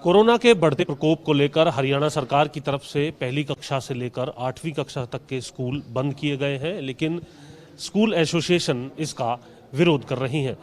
Corona के बढ़ते प्रकोप को लेकर हरियाणा सरकार की तरफ से पहली कक्षा से लेकर 8वीं कक्षा तक के स्कूल बंद किए गए हैं, लेकिन स्कूल एसोसिएशन इसका विरोध कर रही हैं।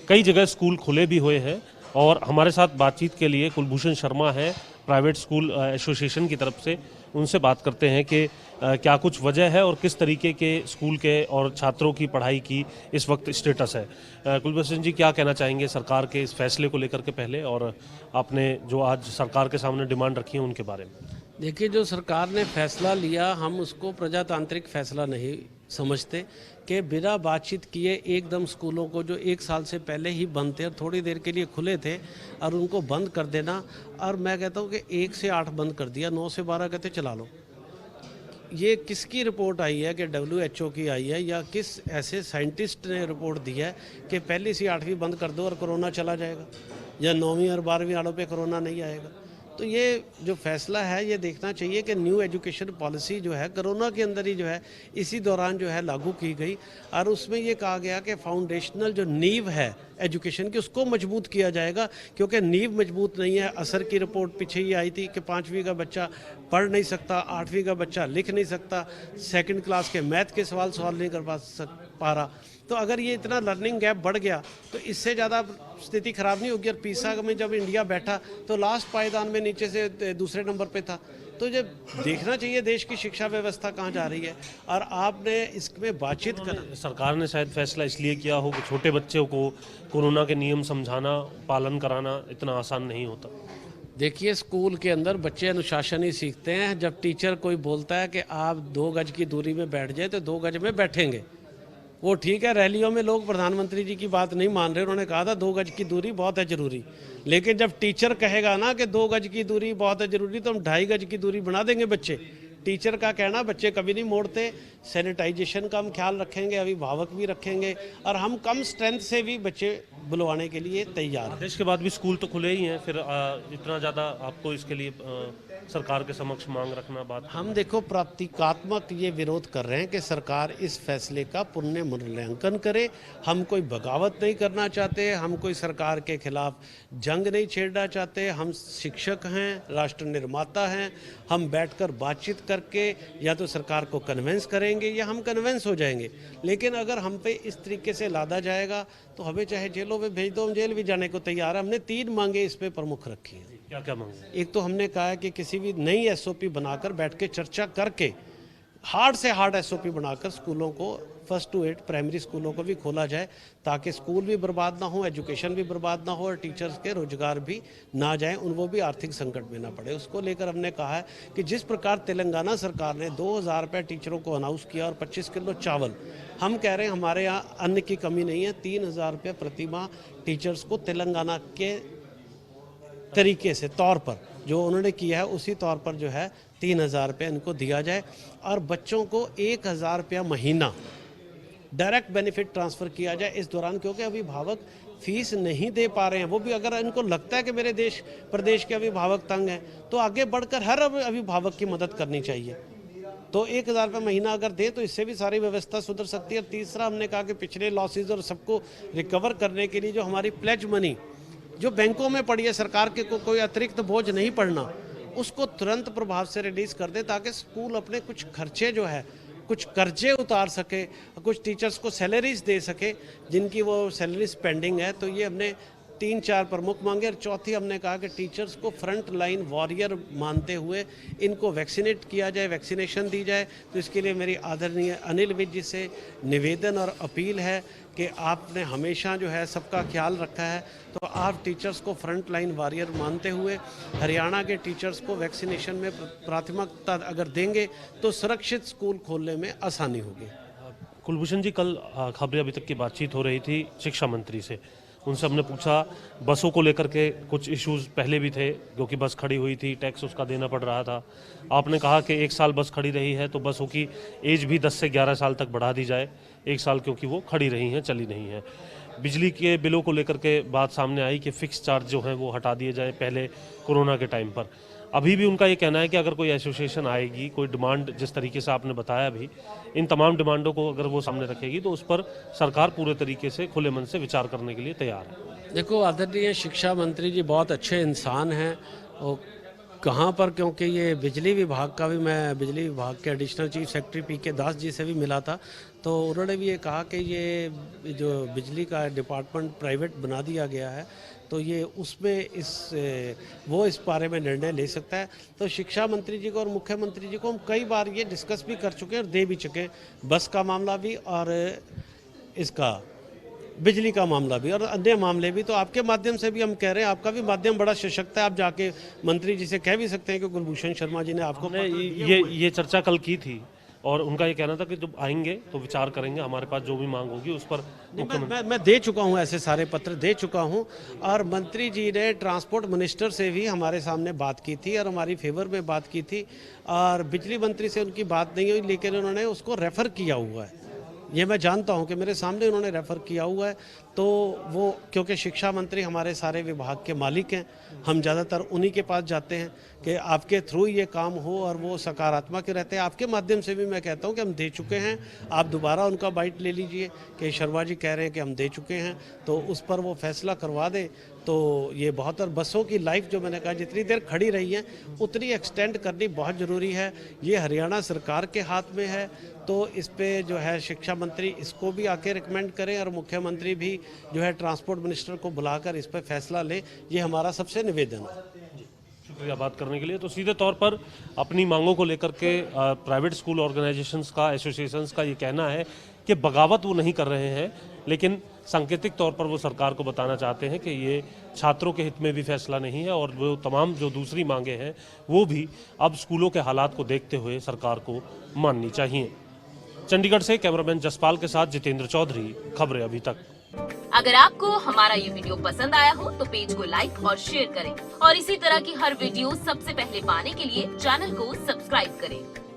कई जगह स्कूल खुले भी हुए हैं और हमारे साथ बातचीत के लिए कुलभूषण शर्मा है प्राइवेट स्कूल एसोसिएशन की तरफ से। उनसे बात करते हैं कि क्या कुछ वजह है और किस तरीके के स्कूल के और छात्रों की पढ़ाई की इस वक्त स्टेटस है। कुलभूषण जी, क्या कहना चाहेंगे सरकार के इस फैसले को लेकर के पहले, और आपने जो आज सरकार के सामने डिमांड रखी है उनके बारे में? देखिए, जो सरकार ने फैसला लिया हम उसको प्रजातांत्रिक फैसला नहीं समझते कि बिना बातचीत किए एकदम स्कूलों को जो एक साल से पहले ही बंद थे और थोड़ी देर के लिए खुले थे और उनको बंद कर देना। और मैं कहता हूँ कि 1 से 8 बंद कर दिया, 9 से 12 कहते चला लो। ये किसकी रिपोर्ट आई है कि WHO की आई है या किस ऐसे साइंटिस्ट ने रिपोर्ट दी है कि पहली से 8वीं बंद कर दो और कोरोना चला जाएगा, या 9वीं और 12वीं वालों पे कोरोना नहीं आएगा? तो ये जो फैसला है ये देखना चाहिए कि न्यू एजुकेशन पॉलिसी जो है कोरोना के अंदर ही जो है इसी दौरान जो है लागू की गई, और उसमें ये कहा गया कि फाउंडेशनल जो नींव है एजुकेशन की उसको मजबूत किया जाएगा, क्योंकि नींव मजबूत नहीं है। असर की रिपोर्ट पीछे ही आई थी कि 5वीं का बच्चा पढ़ नहीं सकता, 8वीं का बच्चा लिख नहीं सकता, 2nd क्लास के मैथ के सवाल सॉल्व नहीं कर पा रहा। तो अगर ये इतना लर्निंग गैप बढ़ गया तो इससे ज़्यादा स्थिति खराब नहीं होगी। और पीसा में जब इंडिया बैठा तो लास्ट पायदान में नीचे से दूसरे नंबर पे था। तो जब देखना चाहिए देश की शिक्षा व्यवस्था कहाँ जा रही है, और आपने इसमें बातचीत कर। सरकार ने शायद फैसला इसलिए किया हो कि छोटे बच्चों को कोरोना के नियम समझाना, पालन कराना इतना आसान नहीं होता। देखिए, स्कूल के अंदर बच्चे अनुशासन ही सीखते हैं। जब टीचर कोई बोलता है कि आप 2 गज की दूरी में बैठ जाए तो 2 गज में बैठेंगे। वो ठीक है, रैलियों में लोग प्रधानमंत्री जी की बात नहीं मान रहे, उन्होंने कहा था 2 गज की दूरी बहुत है जरूरी। लेकिन जब टीचर कहेगा ना कि 2 गज की दूरी बहुत है जरूरी, तो हम 2.5 गज की दूरी बना देंगे। बच्चे, टीचर का कहना बच्चे कभी नहीं मोड़ते। सैनिटाइजेशन का हम ख्याल रखेंगे, अभिभावक भी रखेंगे, और हम कम स्ट्रेंथ से भी बच्चे बुलवाने के लिए तैयार हैं। आदेश के बाद भी स्कूल तो खुले ही हैं, फिर इतना ज़्यादा आपको इसके लिए सरकार के समक्ष मांग रखना बात? हम देखो प्रतीकात्मक ये विरोध कर रहे हैं कि सरकार इस फैसले का पुनः मूल्यांकन करे। हम कोई बगावत नहीं करना चाहते, हम कोई सरकार के खिलाफ जंग नहीं छेड़ना चाहते। हम शिक्षक हैं, राष्ट्र निर्माता हैं। हम बैठकर बातचीत करके या तो सरकार को कन्विंस करेंगे या हम कन्विंस हो जाएंगे। लेकिन अगर हम पे इस तरीके से लादा जाएगा तो हमें चाहे जेलों में भेज दो, हम जेल भी जाने को तैयार है। हमने 3 मांगे इस पे प्रमुख रखी हैं। क्या क्या मांगे? एक तो हमने कहा है कि किसी भी नई SOP बनाकर बैठ के चर्चा करके हार्ड से हार्ड SOP बनाकर स्कूलों को 1st to 8 प्राइमरी स्कूलों को भी खोला जाए, ताकि स्कूल भी बर्बाद ना हो, एजुकेशन भी बर्बाद ना हो, और टीचर्स के रोजगार भी ना जाएं, उनको भी आर्थिक संकट में ना पड़े। उसको लेकर हमने कहा है कि जिस प्रकार तेलंगाना सरकार ने 2000 रुपये टीचरों को अनाउंस किया और 25 किलो चावल, हम कह रहे हैं हमारे यहाँ अन्न की कमी नहीं है। 3000 रुपये प्रतिमाह टीचर्स को तेलंगाना के तरीके से तौर पर जो उन्होंने किया है उसी तौर पर जो है 3000 रुपये इनको दिया जाए, और बच्चों को 1000 रुपया महीना डायरेक्ट बेनिफिट ट्रांसफ़र किया जाए इस दौरान, क्योंकि अभिभावक फीस नहीं दे पा रहे हैं। वो भी अगर इनको लगता है कि मेरे देश प्रदेश के अभिभावक तंग हैं तो आगे बढ़कर हर अभिभावक की मदद करनी चाहिए। तो 1000 रुपये महीना अगर दें तो इससे भी सारी व्यवस्था सुधर सकती है। और तीसरा, हमने कहा कि पिछले लॉसेज और सबको रिकवर करने के लिए जो हमारी प्लेज मनी जो बैंकों में पड़ी है, सरकार के को कोई अतिरिक्त बोझ नहीं पड़ना, उसको तुरंत प्रभाव से रिलीज कर दे, ताकि स्कूल अपने कुछ खर्चे जो है, कुछ कर्जे उतार सके, कुछ टीचर्स को सैलरीज दे सके जिनकी वो सैलरीज पेंडिंग है। तो ये हमने 3-4 प्रमुख मांगे। और चौथी, हमने कहा कि टीचर्स को फ्रंट लाइन वॉरियर मानते हुए इनको वैक्सीनेट किया जाए, वैक्सीनेशन दी जाए। तो इसके लिए मेरी आदरणीय अनिल विज जी से निवेदन और अपील है कि आपने हमेशा जो है सबका ख्याल रखा है, तो आप टीचर्स को फ्रंट लाइन वॉरियर मानते हुए हरियाणा के टीचर्स को वैक्सीनेशन में प्राथमिकता अगर देंगे तो सुरक्षित स्कूल खोलने में आसानी होगी। कुलभूषण जी, कल खबरें अभी तक की बातचीत हो रही थी शिक्षा मंत्री से, उनसे हमने पूछा बसों को लेकर के कुछ इश्यूज पहले भी थे, क्योंकि बस खड़ी हुई थी, टैक्स उसका देना पड़ रहा था। आपने कहा कि 1 साल बस खड़ी रही है तो बसों की एज भी 10 से 11 साल तक बढ़ा दी जाए, 1 साल क्योंकि वो खड़ी रही हैं, चली नहीं है। बिजली के बिलों को लेकर के बात सामने आई कि फिक्स चार्ज जो हैं वो हटा दिए जाए पहले कोरोना के टाइम पर। अभी भी उनका ये कहना है कि अगर कोई एसोसिएशन आएगी, कोई डिमांड जिस तरीके से आपने बताया भी, इन तमाम डिमांडों को अगर वो सामने रखेगी तो उस पर सरकार पूरे तरीके से खुले मन से विचार करने के लिए तैयार है। देखो, आदरणीय शिक्षा मंत्री जी बहुत अच्छे इंसान हैं और कहाँ पर, क्योंकि ये बिजली विभाग का भी, मैं बिजली विभाग के एडिशनल चीफ सेक्रेटरी पीके दास जी से भी मिला था, तो उन्होंने भी ये कहा कि ये जो बिजली का डिपार्टमेंट प्राइवेट बना दिया गया है, तो ये उसमें वो इस बारे में निर्णय ले सकता है। तो शिक्षा मंत्री जी को और मुख्यमंत्री जी को हम कई बार ये डिस्कस भी कर चुके हैं और दे भी चुके हैं, बस का मामला भी और इसका बिजली का मामला भी और अन्य मामले भी। तो आपके माध्यम से भी हम कह रहे हैं, आपका भी माध्यम बड़ा सशक्त है, आप जाके मंत्री जी से कह भी सकते हैं कि कुलभूषण शर्मा जी ने आपको ये चर्चा कल की थी और उनका ये कहना था कि जब आएंगे तो विचार करेंगे, हमारे पास जो भी मांग होगी उस पर मैं दे चुका हूं, ऐसे सारे पत्र दे चुका हूं। और मंत्री जी ने ट्रांसपोर्ट मिनिस्टर से भी हमारे सामने बात की थी और हमारी फेवर में बात की थी, और बिजली मंत्री से उनकी बात नहीं हुई, लेकिन उन्होंने उसको रेफ़र किया हुआ है। ये मैं जानता हूं कि मेरे सामने उन्होंने रेफ़र किया हुआ है। तो वो, क्योंकि शिक्षा मंत्री हमारे सारे विभाग के मालिक हैं, हम ज़्यादातर उन्हीं के पास जाते हैं कि आपके थ्रू ये काम हो और वो सकारात्मक रहते हैं। आपके माध्यम से भी मैं कहता हूं कि हम दे चुके हैं, आप दोबारा उनका बाइट ले लीजिए कि शर्मा जी कह रहे हैं कि हम दे चुके हैं, तो उस पर वो फैसला करवा दें। तो ये बहुत, और बसों की लाइफ जो मैंने कहा जितनी देर खड़ी रही है उतनी एक्सटेंड करनी बहुत ज़रूरी है। ये हरियाणा सरकार के हाथ में है, तो इस पे जो है शिक्षा मंत्री इसको भी आके रिकमेंड करें और मुख्यमंत्री भी जो है ट्रांसपोर्ट मिनिस्टर को बुलाकर इस पर फैसला ले, ये हमारा सबसे निवेदन है। शुक्रिया बात करने के लिए। तो सीधे तौर पर अपनी मांगों को लेकर के प्राइवेट स्कूल ऑर्गेनाइजेशंस का, एसोसिएशंस का ये कहना है कि बगावत वो नहीं कर रहे हैं, लेकिन सांकेतिक तौर पर वो सरकार को बताना चाहते हैं कि ये छात्रों के हित में भी फैसला नहीं है और वो तमाम जो दूसरी मांगे हैं वो भी अब स्कूलों के हालात को देखते हुए सरकार को माननी चाहिए। चंडीगढ़ से कैमरामैन जसपाल के साथ जितेंद्र चौधरी, खबरें अभी तक। अगर आपको हमारा ये वीडियो पसंद आया हो तो पेज को लाइक और शेयर करें और इसी तरह की हर वीडियो सबसे पहले पाने के लिए चैनल को सब्सक्राइब करें।